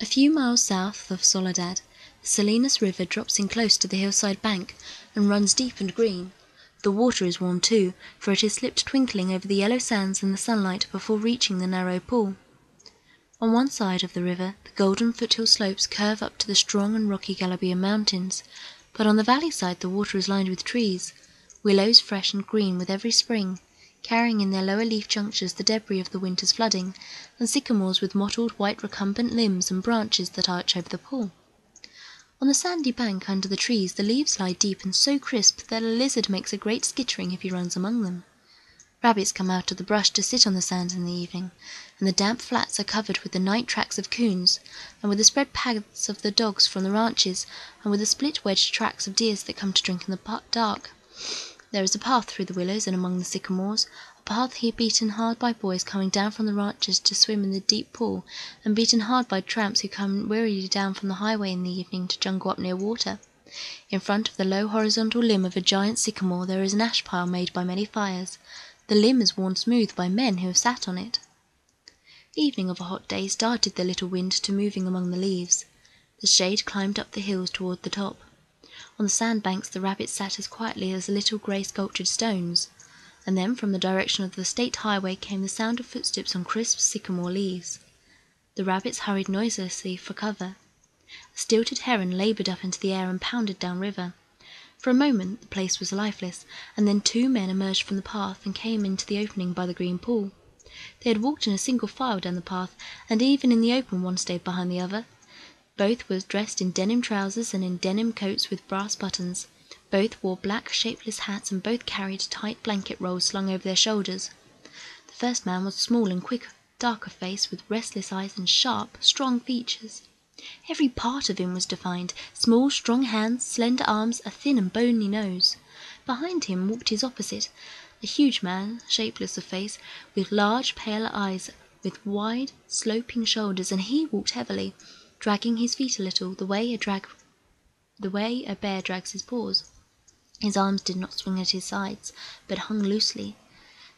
A few miles south of Soledad, the Salinas River drops in close to the hillside bank and runs deep and green. The water is warm too, for it has slipped twinkling over the yellow sands in the sunlight before reaching the narrow pool. On one side of the river, the golden foothill slopes curve up to the strong and rocky Galibian mountains, but on the valley side the water is lined with trees, willows fresh and green with every spring, carrying in their lower leaf junctures the debris of the winter's flooding, and sycamores with mottled white recumbent limbs and branches that arch over the pool. On the sandy bank under the trees the leaves lie deep and so crisp that a lizard makes a great skittering if he runs among them. Rabbits come out of the brush to sit on the sand in the evening, and the damp flats are covered with the night tracks of coons, and with the spread paths of the dogs from the ranches, and with the split-wedged tracks of deer that come to drink in the dark. There is a path through the willows and among the sycamores, a path here beaten hard by boys coming down from the ranches to swim in the deep pool, and beaten hard by tramps who come wearily down from the highway in the evening to jungle up near water. In front of the low horizontal limb of a giant sycamore there is an ash pile made by many fires. The limb is worn smooth by men who have sat on it. Evening of a hot day started the little wind to moving among the leaves. The shade climbed up the hills toward the top. On the sandbanks the rabbits sat as quietly as little grey sculptured stones, and then from the direction of the state highway came the sound of footsteps on crisp sycamore leaves. The rabbits hurried noiselessly for cover. A stilted heron laboured up into the air and pounded down river. For a moment the place was lifeless, and then two men emerged from the path and came into the opening by the green pool. They had walked in a single file down the path, and even in the open one stayed behind the other. Both were dressed in denim trousers and in denim coats with brass buttons. Both wore black, shapeless hats, and both carried tight blanket rolls slung over their shoulders. The first man was small and quick, dark of face, with restless eyes and sharp, strong features. Every part of him was defined: small, strong hands, slender arms, a thin and bony nose. Behind him walked his opposite, a huge man, shapeless of face, with large, pale eyes, with wide, sloping shoulders, and he walked heavily, dragging his feet a little, the way a bear drags his paws. His arms did not swing at his sides, but hung loosely.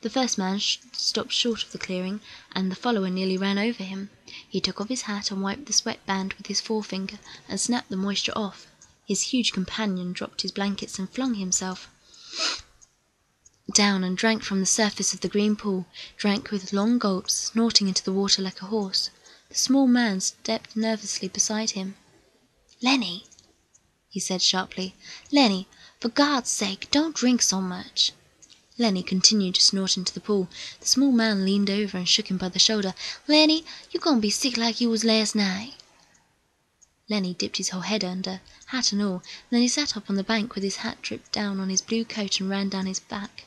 The first man stopped short of the clearing, and the follower nearly ran over him. He took off his hat and wiped the sweat band with his forefinger, and snapped the moisture off. His huge companion dropped his blankets and flung himself down and drank from the surface of the green pool, drank with long gulps, snorting into the water like a horse. The small man stepped nervously beside him. "Lenny," he said sharply. "Lenny, for God's sake, don't drink so much." Lenny continued to snort into the pool. The small man leaned over and shook him by the shoulder. "Lenny, you're going to be sick like you was last night." Lenny dipped his whole head under, hat and all, and then he sat up on the bank with his hat dripped down on his blue coat and ran down his back.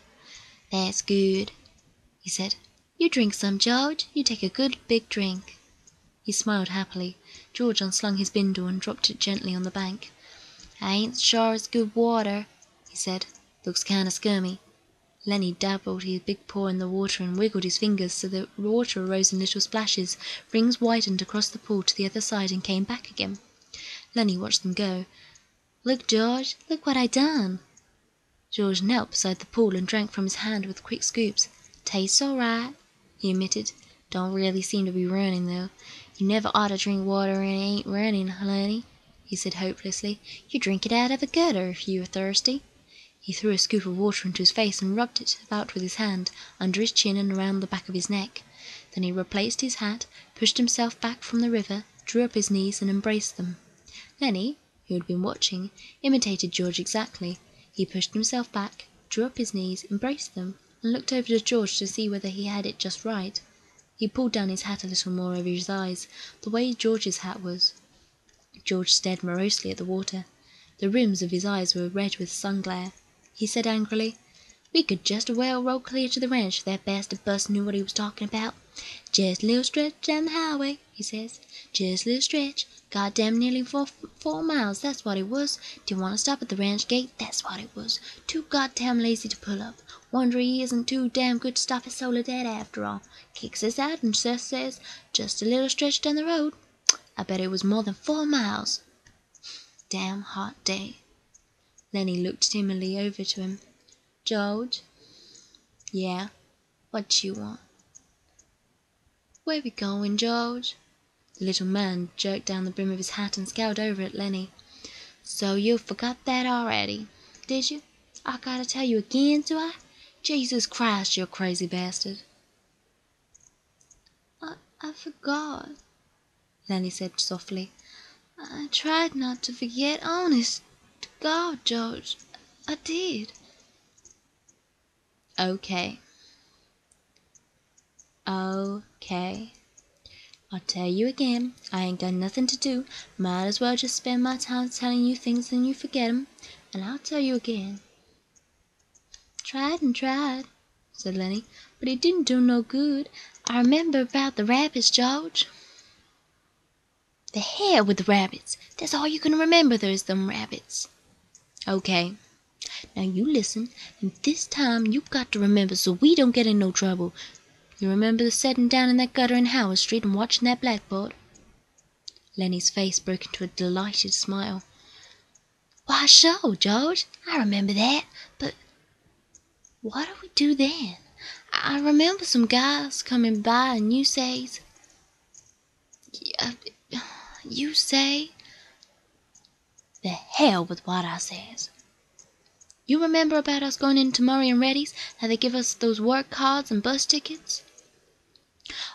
"That's good," he said. "You drink some, George. You take a good big drink." He smiled happily. George unslung his bindle and dropped it gently on the bank. "I ain't sure it's good water," he said. "Looks kind of scummy." Lenny dabbled his big paw in the water and wiggled his fingers so the water arose in little splashes. Rings widened across the pool to the other side and came back again. Lenny watched them go. "Look, George, look what I done." George knelt beside the pool and drank from his hand with quick scoops. "Tastes all right," he admitted. "Don't really seem to be running, though. You never ought to drink water and it ain't running, Lenny," he said hopelessly. "You drink it out of a gutter if you are thirsty." He threw a scoop of water into his face and rubbed it about with his hand, under his chin and around the back of his neck. Then he replaced his hat, pushed himself back from the river, drew up his knees and embraced them. Lenny, who had been watching, imitated George exactly. He pushed himself back, drew up his knees, embraced them, and looked over to George to see whether he had it just right. He pulled down his hat a little more over his eyes, the way George's hat was. George stared morosely at the water. The rims of his eyes were red with sun glare. He said angrily, "We could just as well roll clear to the ranch if that bastard bus knew what he was talking about. Just a little stretch down the highway," he says. "Just a little stretch. Goddamn nearly 4 miles, that's what it was. Didn't want to stop at the ranch gate, that's what it was. Too goddamn lazy to pull up. Wonder he isn't too damn good to stop at Soledad after all. Kicks us out and just says, just a little stretch down the road. I bet it was more than 4 miles. Damn hot day." Lenny looked timidly over to him. "George?" "Yeah? What you want?" "Where we going, George?" The little man jerked down the brim of his hat and scowled over at Lenny. "So you forgot that already, did you? I gotta tell you again, do I? Jesus Christ, you crazy bastard!" I forgot, Lenny said softly. "I tried not to forget, honest to God, George. I did." Okay. Okay. I'll tell you again. I ain't got nothing to do. Might as well just spend my time telling you things and you forget 'em. And I'll tell you again. "Tried and tried," said Lenny, "but it didn't do no good. I remember about the rabbits, George." "The hell with the rabbits. That's all you can remember, there's them rabbits." "Okay. Now you listen, and this time you got to remember so we don't get in no trouble. You remember setting down in that gutter in Howard Street and watching that blackboard?" Lenny's face broke into a delighted smile. "Why, sure, George. I remember that. But what do we do then? I remember some guys coming by and you say, the hell with what I says. You remember about us going into Murray and Reddy's, how they give us those work cards and bus tickets?"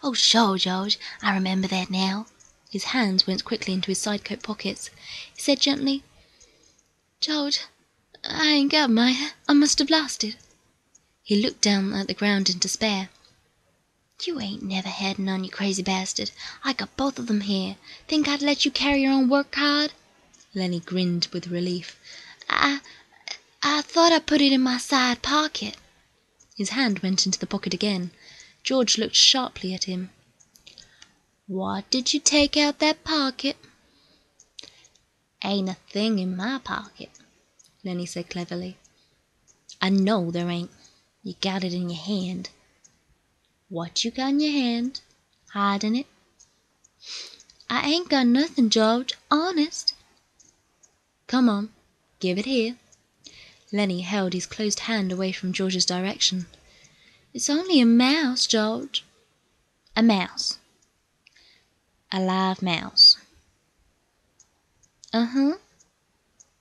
"Oh, sure, George. I remember that now." His hands went quickly into his side coat pockets. He said gently, "George, I ain't got mine. I must have lost it." He looked down at the ground in despair. "You ain't never had none, you crazy bastard. I got both of them here. Think I'd let you carry your own work card?" Lenny grinned with relief. I thought I put it in my side pocket." His hand went into the pocket again. George looked sharply at him. "What did you take out that pocket?" "Ain't a thing in my pocket," Lenny said cleverly. "I know there ain't. You got it in your hand." "What you got in your hand? Hiding it?" "I ain't got nothing, George. Honest." "Come on, give it here." Lenny held his closed hand away from George's direction. "It's only a mouse, George." "A mouse? A live mouse?" "Uh-huh.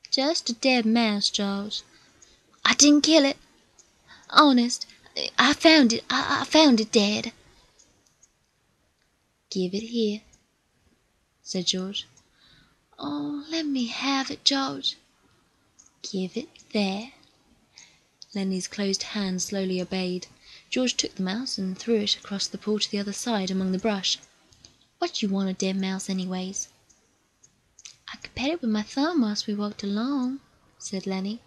Just a dead mouse, George. I didn't kill it. Honest. I found it. I found it dead." "Give it here," said George. "Oh, let me have it, George." "Give it there." Lenny's closed hand slowly obeyed. George took the mouse and threw it across the pool to the other side among the brush. "What you want a dead mouse, anyways?" "I could pet it with my thumb whilst we walked along," said Lenny.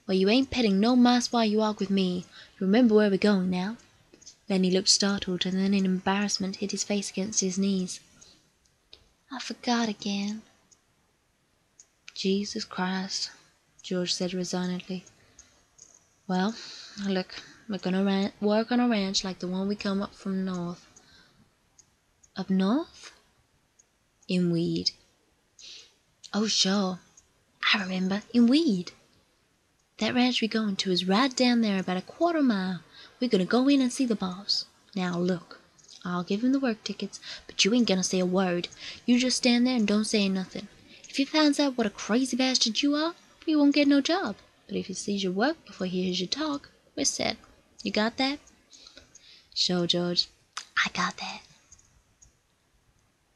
"Well, you ain't petting no mice while you walk with me. You remember where we're going now." Lenny looked startled, and then in embarrassment hid his face against his knees. "I forgot again." "Jesus Christ," George said resignedly. "Well, look, we're gonna work on a ranch like the one we come up from north." "Up north?" "In Weed." "Oh, sure. I remember. In Weed. That ranch we're going to is right down there about a quarter-mile. We're gonna go in and see the boss. Now, look, I'll give him the work tickets, but you ain't gonna say a word. You just stand there and don't say nothing. If he finds out what a crazy bastard you are, you won't get no job. But if he sees your work before he hears you talk, we're set. You got that?" "Sure, George. I got that."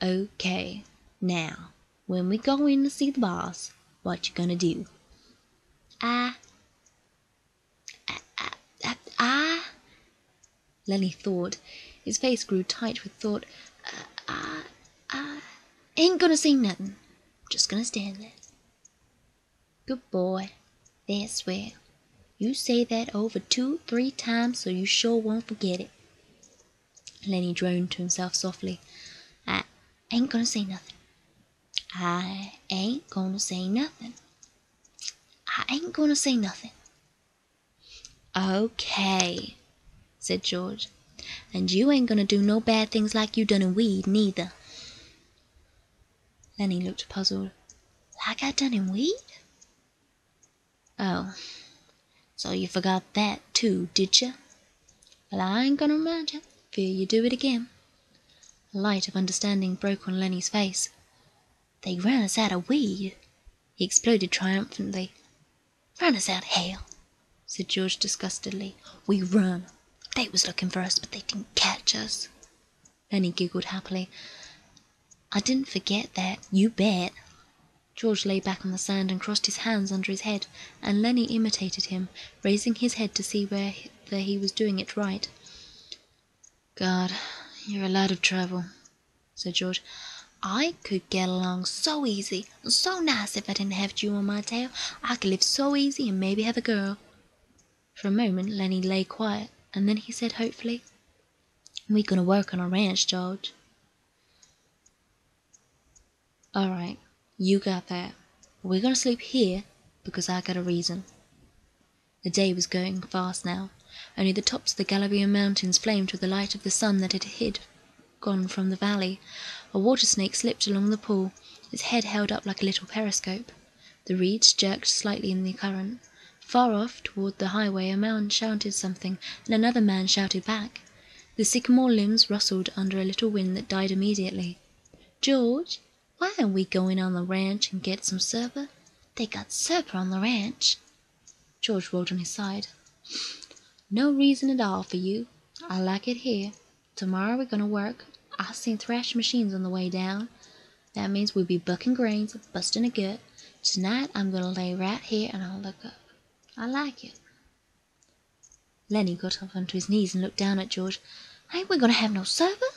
"Okay. Now, when we go in to see the boss, what you gonna do?" I Lenny thought. His face grew tight with thought. I ain't gonna say nothing. Just gonna stand there." "Good boy. That's swell. You say that over 2-3 times so you sure won't forget it." Lenny droned to himself softly. I ain't gonna say nothing. I ain't gonna say nothing. I ain't gonna say nothing." "Okay," said George. "And you ain't gonna do no bad things like you done in Weed, neither." Lenny looked puzzled. "Like I done in Weed?" "Oh, so you forgot that too, did you? Well, I ain't gonna remind you, fear you do it again." A light of understanding broke on Lenny's face. "They run us out of weed," he exploded triumphantly. "Run us out of hell," said George disgustedly. "We run. They was looking for us, but they didn't catch us." Lenny giggled happily. "I didn't forget that, you bet." George lay back on the sand and crossed his hands under his head, and Lenny imitated him, raising his head to see whether he was doing it right. "God, you're a lot of trouble," said George. "I could get along so easy and so nice if I didn't have you on my tail. I could live so easy and maybe have a girl." For a moment Lenny lay quiet, and then he said hopefully, "We're gonna work on a ranch, George." "All right, you got that. But we're gonna sleep here because I got a reason." The day was going fast now. Only the tops of the Galavian mountains flamed with the light of the sun that had gone from the valley. A water snake slipped along the pool, its head held up like a little periscope. The reeds jerked slightly in the current. Far off, toward the highway, a man shouted something, and another man shouted back. The sycamore limbs rustled under a little wind that died immediately. "George, why aren't we going on the ranch and get some supper? They got supper on the ranch." George rolled on his side. "No reason at all for you. I like it here. Tomorrow we're going to work. I seen thrash machines on the way down. That means we'll be bucking grains, busting a gut. Tonight I'm going to lay right here and I'll look up. I like it." Lenny got up onto his knees and looked down at George. "Ain't we going to have no supper?"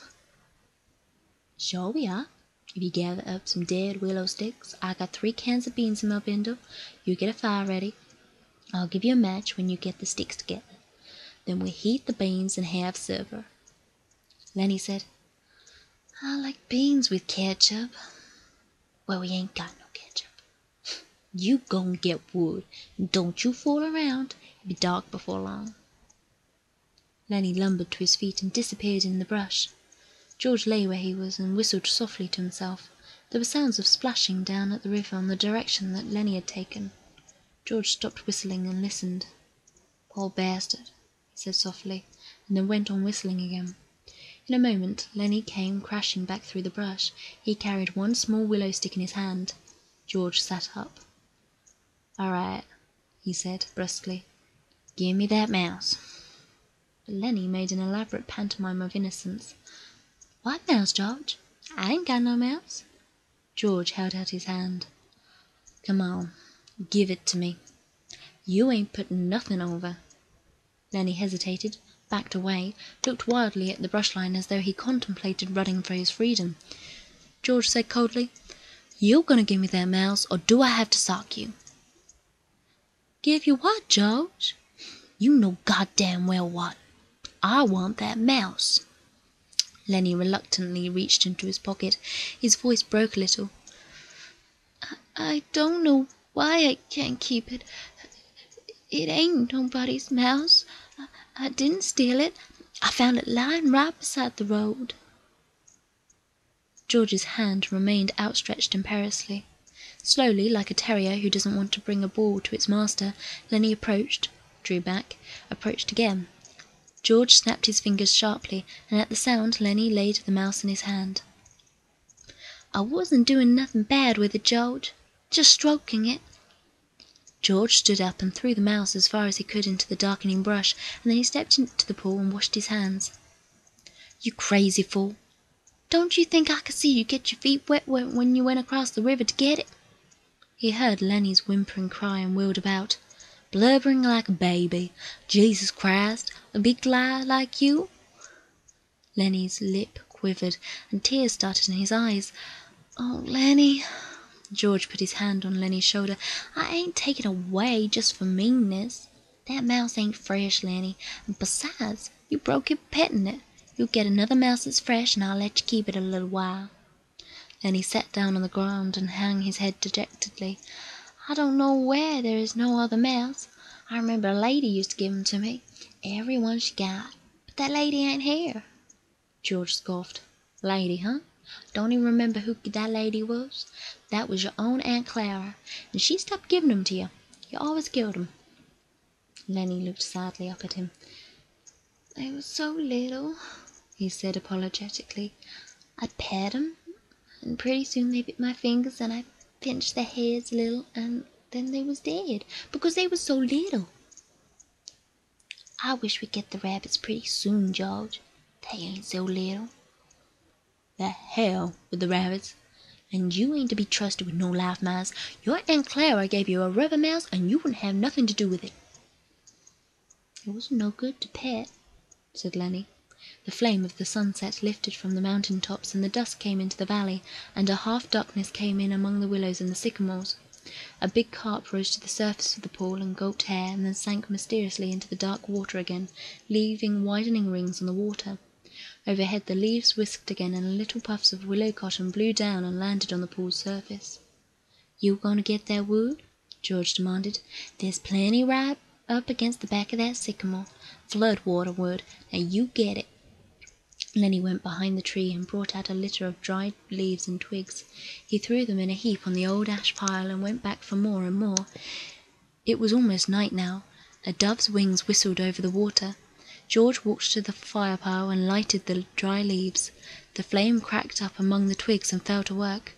"Sure we are. If you gather up some dead willow sticks, I got 3 cans of beans in my bindle. You get a fire ready. I'll give you a match when you get the sticks together. Then we heat the beans and have supper." Lenny said, "I like beans with ketchup." "Well, we ain't got no ketchup." "You go and get wood, and don't you fool around. It'll be dark before long." Lenny lumbered to his feet and disappeared in the brush. George lay where he was and whistled softly to himself. There were sounds of splashing down at the river in the direction that Lenny had taken. George stopped whistling and listened. "Poor bastard," he said softly, and then went on whistling again. In a moment Lenny came crashing back through the brush. He carried one small willow stick in his hand. George sat up. "All right," he said brusquely. "Give me that mouse." But Lenny made an elaborate pantomime of innocence. "What mouse, George? I ain't got no mouse." George held out his hand. "Come on, give it to me. You ain't putting nothing over." Lenny hesitated, backed away, looked wildly at the brush line as though he contemplated running for his freedom. George said coldly, "You gonna give me that mouse, or do I have to sock you?" "Give you what, George?" "You know goddamn well what. I want that mouse." Lenny reluctantly reached into his pocket. His voice broke a little. I don't know why I can't keep it. It ain't nobody's mouse. I didn't steal it. I found it lying right beside the road." George's hand remained outstretched imperiously. Slowly, like a terrier who doesn't want to bring a ball to its master, Lenny approached, drew back, approached again. George snapped his fingers sharply, and at the sound Lenny laid the mouse in his hand. "I wasn't doing nothing bad with it, George. Just stroking it." George stood up and threw the mouse as far as he could into the darkening brush, and then he stepped into the pool and washed his hands. "You crazy fool! Don't you think I could see you get your feet wet when you went across the river to get it?" He heard Lenny's whimpering cry and wheeled about. "Blubbering like a baby. Jesus Christ, a big lie like you?" Lenny's lip quivered, and tears started in his eyes. "Oh, Lenny!" George put his hand on Lenny's shoulder. "I ain't taking away just for meanness. That mouse ain't fresh, Lenny. And besides, you broke your petting it. You'll get another mouse that's fresh, and I'll let you keep it a little while." Lenny sat down on the ground and hung his head dejectedly. "I don't know where there is no other mouse. I remember a lady used to give 'em to me. Every one she got. But that lady ain't here." George scoffed. "Lady, huh? Don't even remember who that lady was? That was your own Aunt Clara, and she stopped giving 'em to you. You always killed 'em." Lenny looked sadly up at him. "They were so little," he said apologetically. I'd pet 'em, and pretty soon they bit my fingers, and I pinched their heads a little, and then they was dead, because they was so little. I wish we'd get the rabbits pretty soon, George. They ain't so little. The hell with the rabbits. And you ain't to be trusted with no life, mice. Your Aunt Clara gave you a river mouse, and you wouldn't have nothing to do with it. It wasn't no good to pet, said Lenny. The flame of the sunset lifted from the mountain tops, and the dusk came into the valley, and a half-darkness came in among the willows and the sycamores. A big carp rose to the surface of the pool and gulped air, and then sank mysteriously into the dark water again, leaving widening rings on the water. Overhead the leaves whisked again, and little puffs of willow cotton blew down and landed on the pool's surface. "You gonna get that wood?" George demanded. "There's plenty right up against the back of that sycamore. Flood-water wood. Now you get it." Lenny went behind the tree and brought out a litter of dried leaves and twigs. He threw them in a heap on the old ash pile and went back for more and more. It was almost night now. A dove's wings whistled over the water. George walked to the fire pile and lighted the dry leaves. The flame cracked up among the twigs and fell to work.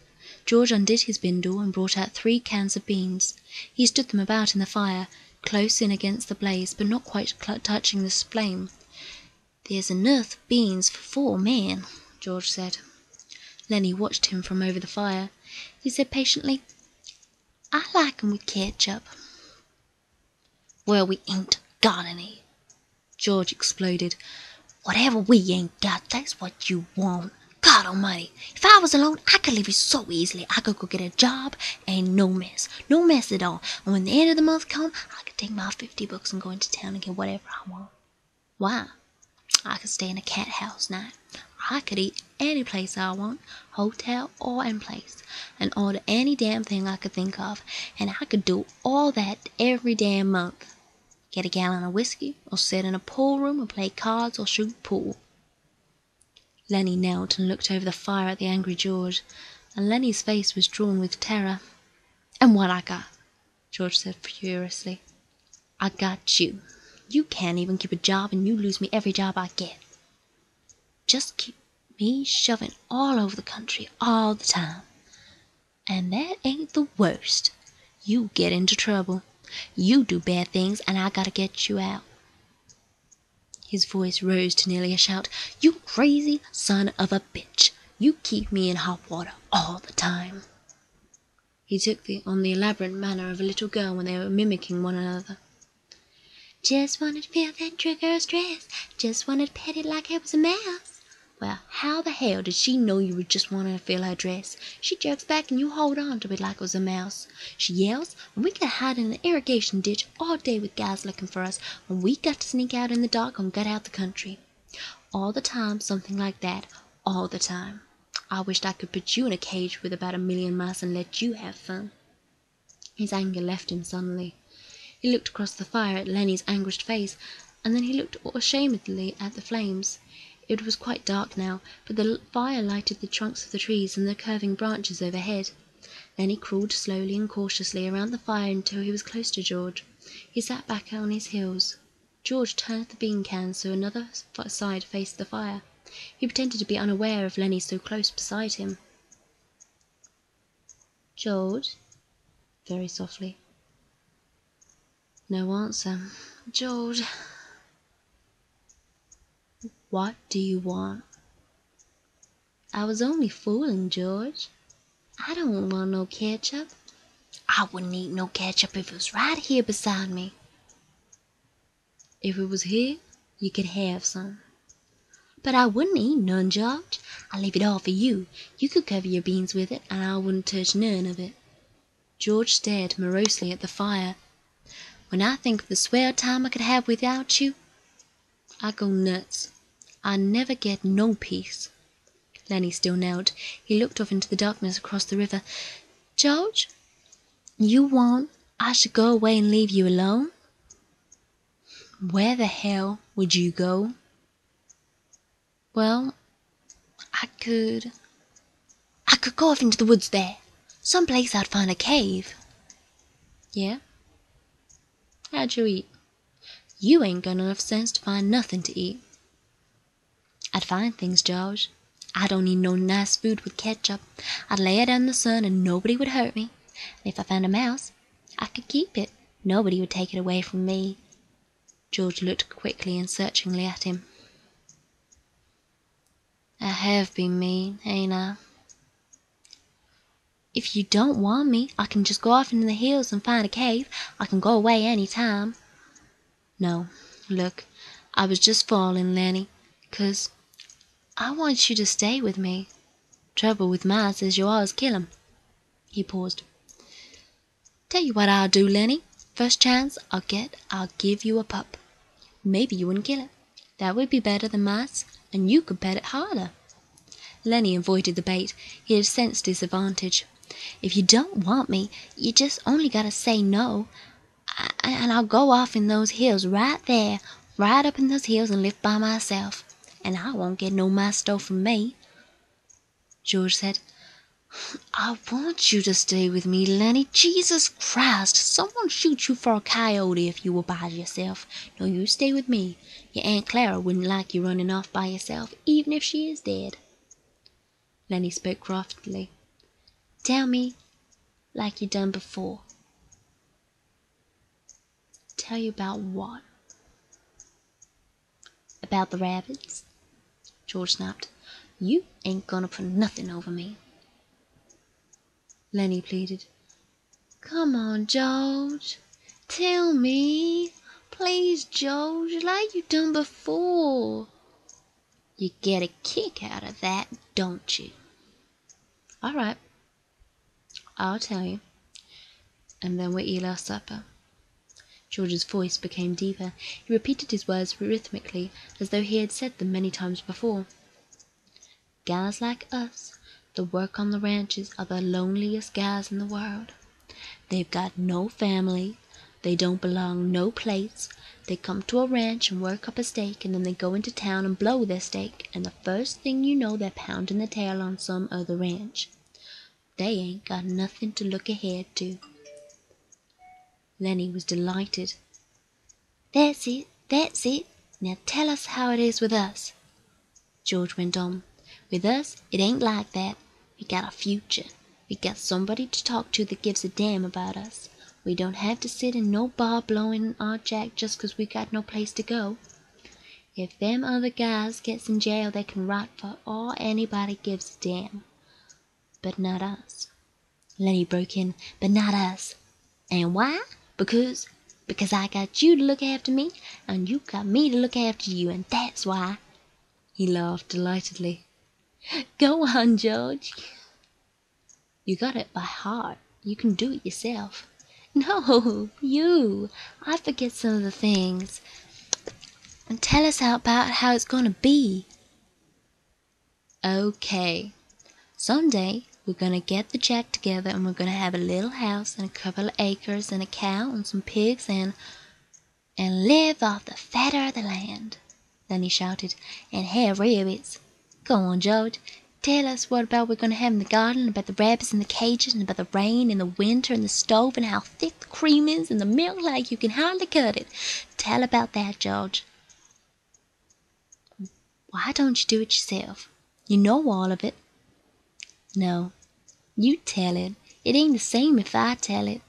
George undid his bindle and brought out 3 cans of beans. He stood them about in the fire, close in against the blaze, but not quite touching the flame. "There's enough beans for 4 men," George said. Lenny watched him from over the fire. He said patiently, "I like 'em with ketchup." "Well, we ain't got any," George exploded. "Whatever we ain't got, that's what you want. God almighty, if I was alone, I could leave you so easily. I could go get a job and no mess at all. And when the end of the month come, I could take my 50 bucks and go into town and get whatever I want. Why? I could stay in a cat house night. I could eat any place I want, hotel or in place, and order any damn thing I could think of, and I could do all that every damn month. Get a gallon of whiskey, or sit in a pool room and play cards or shoot pool." Lenny knelt and looked over the fire at the angry George, and Lenny's face was drawn with terror. "And what I got?" George said furiously. "I got you. You can't even keep a job, and you lose me every job I get. Just keep me shoving all over the country all the time. And that ain't the worst. You get into trouble. You do bad things, and I gotta get you out." His voice rose to nearly a shout. "You crazy son of a bitch. You keep me in hot water all the time." He took on the elaborate manner of a little girl when they were mimicking one another. "Just wanted to feel that trigger's dress. Just wanted to pet it like it was a mouse." "Well, how the hell did she know you were just wanting to feel her dress? She jerks back and you hold on to it like it was a mouse. She yells, and we get hide in an irrigation ditch all day with guys looking for us, and we got to sneak out in the dark and gut out the country. All the time, something like that. All the time. I wished I could put you in a cage with about 1,000,000 mice and let you have fun." His anger left him suddenly. He looked across the fire at Lenny's anguished face, and then he looked ashamedly at the flames. It was quite dark now, but the fire lighted the trunks of the trees and the curving branches overhead. Lenny crawled slowly and cautiously around the fire until he was close to George. He sat back on his heels. George turned the bean can so another side faced the fire. He pretended to be unaware of Lenny so close beside him. "George?" very softly. No answer. "George, what do you want?" "I was only fooling, George. I don't want no ketchup." "I wouldn't eat no ketchup if it was right here beside me." "If it was here, you could have some." "But I wouldn't eat none, George. I leave it all for you. You could cover your beans with it, and I wouldn't touch none of it." George stared morosely at the fire. "When I think of the swell time I could have without you, I go nuts. I never get no peace." Lenny still knelt. He looked off into the darkness across the river. "George, you want I should go away and leave you alone?" "Where the hell would you go?" "Well, I could go off into the woods there. Some place I'd find a cave." "Yeah? How'd you eat?" "You ain't got enough sense to find nothing to eat." "I'd find things, George. I don't need no nice food with ketchup. I'd lay it out in the sun and nobody would hurt me. And if I found a mouse, I could keep it. Nobody would take it away from me." George looked quickly and searchingly at him. "I have been mean, ain't I?" "If you don't want me, I can just go off into the hills and find a cave. I can go away any time." "No, look, I was just falling, Lenny, 'cause I want you to stay with me. Trouble with mice is you always kill 'em." He paused. "Tell you what I'll do, Lenny. First chance I'll get, I'll give you a pup. Maybe you wouldn't kill it. That would be better than mice, and you could pet it harder." Lenny avoided the bait. He had sensed his advantage. "If you don't want me, you just only gotta say no, and I'll go off in those hills right there, right up in those hills and live by myself, and I won't get no mice stole from me." George said, "I want you to stay with me, Lenny. Jesus Christ, someone shoot you for a coyote if you were by yourself. No, you stay with me. Your Aunt Clara wouldn't like you running off by yourself, even if she is dead." Lenny spoke craftily. "Tell me like you done before." "Tell you about what?" "About the rabbits," George snapped. "You ain't gonna put nothing over me." Lenny pleaded. "Come on, George. Tell me. Please, George, like you done before. You get a kick out of that, don't you?" "All right, I'll tell you. And then we eat our supper." George's voice became deeper. He repeated his words rhythmically, as though he had said them many times before. "Guys like us that work on the ranches are the loneliest guys in the world. They've got no family. They don't belong no place. They come to a ranch and work up a stake, and then they go into town and blow their stake, and the first thing you know they're pounding the tail on some other ranch. They ain't got nothing to look ahead to." Lenny was delighted. That's it. Now tell us how it is with us." George went on. "With us, it ain't like that. We got a future. We got somebody to talk to that gives a damn about us. We don't have to sit in no bar blowing our jack just 'cause we got no place to go. If them other guys gets in jail, they can rot for all anybody gives a damn. But not us." Lenny broke in. "But not us. And why? Because I got you to look after me, and you got me to look after you, and that's why." He laughed delightedly. "Go on, George." "You got it by heart. You can do it yourself." "No, you. I forget some of the things. And tell us about how it's going to be." "Okay. Someday we're going to get the jack together, and we're going to have a little house and a couple of acres and a cow and some pigs and live off the fat of the land." Then he shouted, "And have rabbits. Go on, George. Tell us what about we're going to have in the garden, about the rabbits in the cages, and about the rain and the winter and the stove, and how thick the cream is and the milk like you can hardly cut it. Tell about that, George." "Why don't you do it yourself? You know all of it." "No, you tell it. It ain't the same if I tell it."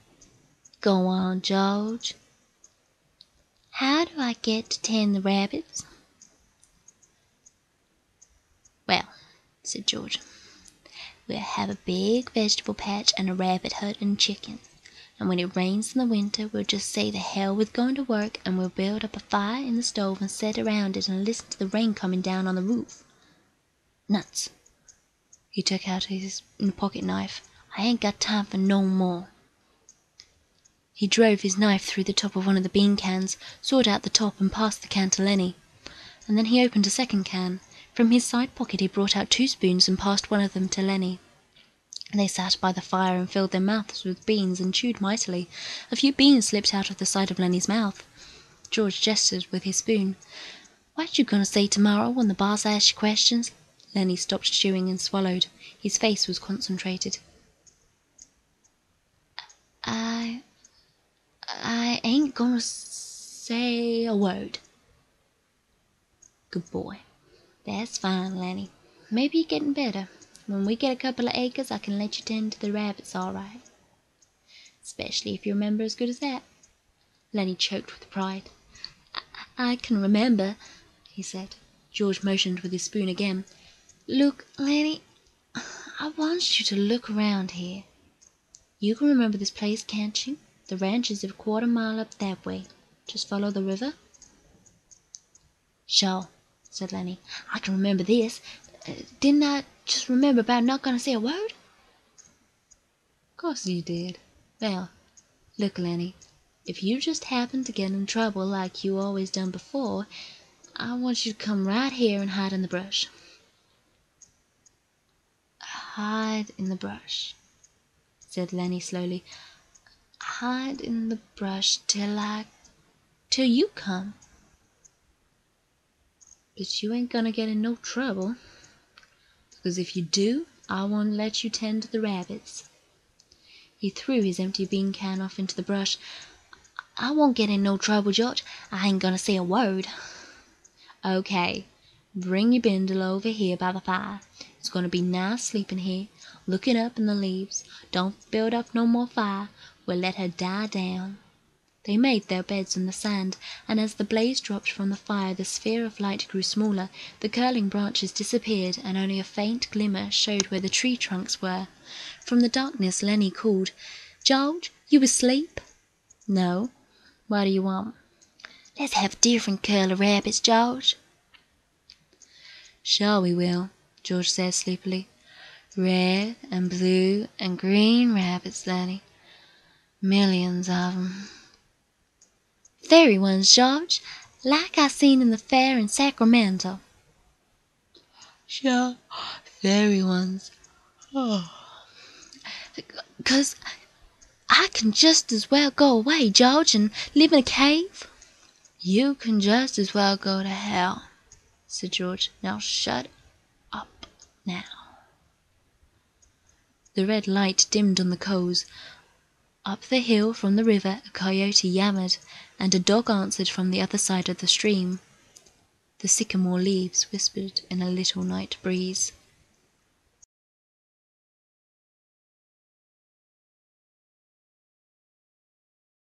"Go on, George." "How do I get to tend the rabbits?" "Well," said George, "we'll have a big vegetable patch and a rabbit hut and chickens. And when it rains in the winter, we'll just say the hell with going to work, and we'll build up a fire in the stove and sit around it and listen to the rain coming down on the roof. Nuts." He took out his pocket knife. "I ain't got time for no more." He drove his knife through the top of one of the bean cans, sawed out the top, and passed the can to Lenny. And then he opened a second can. From his side pocket he brought out 2 spoons and passed one of them to Lenny. They sat by the fire and filled their mouths with beans and chewed mightily. A few beans slipped out of the side of Lenny's mouth. George gestured with his spoon. "What you gonna say tomorrow when the boss asks you questions?" Lenny stopped chewing and swallowed. His face was concentrated. I ain't gonna say a word." "Good boy. That's fine, Lenny. maybe you're getting better. When we get a couple of acres, I can let you tend to the rabbits all right. Especially if you remember as good as that. Lenny choked with pride. I can remember, he said. George motioned with his spoon again. Look, Lenny, I want you to look around here. You can remember this place, can't you? The ranch is a quarter-mile up that way. Just follow the river. Sure, said Lenny. I can remember this. Didn't I just remember about not going to say a word? Of course you did. Well, look, Lenny, if you just happen to get in trouble like you always done before, I want you to come right here and hide in the brush. Hide in the brush, said Lenny slowly. Hide in the brush till you come. But you ain't gonna get in no trouble, because if you do, I won't let you tend to the rabbits. He threw his empty bean can off into the brush. I won't get in no trouble, George. I ain't gonna say a word. Okay, bring your bindle over here by the fire. It's gonna be nice sleeping here, looking up in the leaves. Don't build up no more fire. We'll let her die down. They made their beds in the sand, and as the blaze dropped from the fire, the sphere of light grew smaller. The curling branches disappeared, and only a faint glimmer showed where the tree trunks were. From the darkness, Lenny called, George, you asleep? No. What do you want? Let's have a different curl of rabbits, George. Sure we will, George said sleepily. Red and blue and green rabbits, Lenny. Millions of 'em. Fairy ones, George, like I seen in the fair in Sacramento. Sure, fairy ones. Oh. 'Cause I can just as well go away, George, and live in a cave. You can just as well go to hell, said George. Now shut up now. The red light dimmed on the coals. Up the hill from the river a coyote yammered, and a dog answered from the other side of the stream. The sycamore leaves whispered in a little night breeze.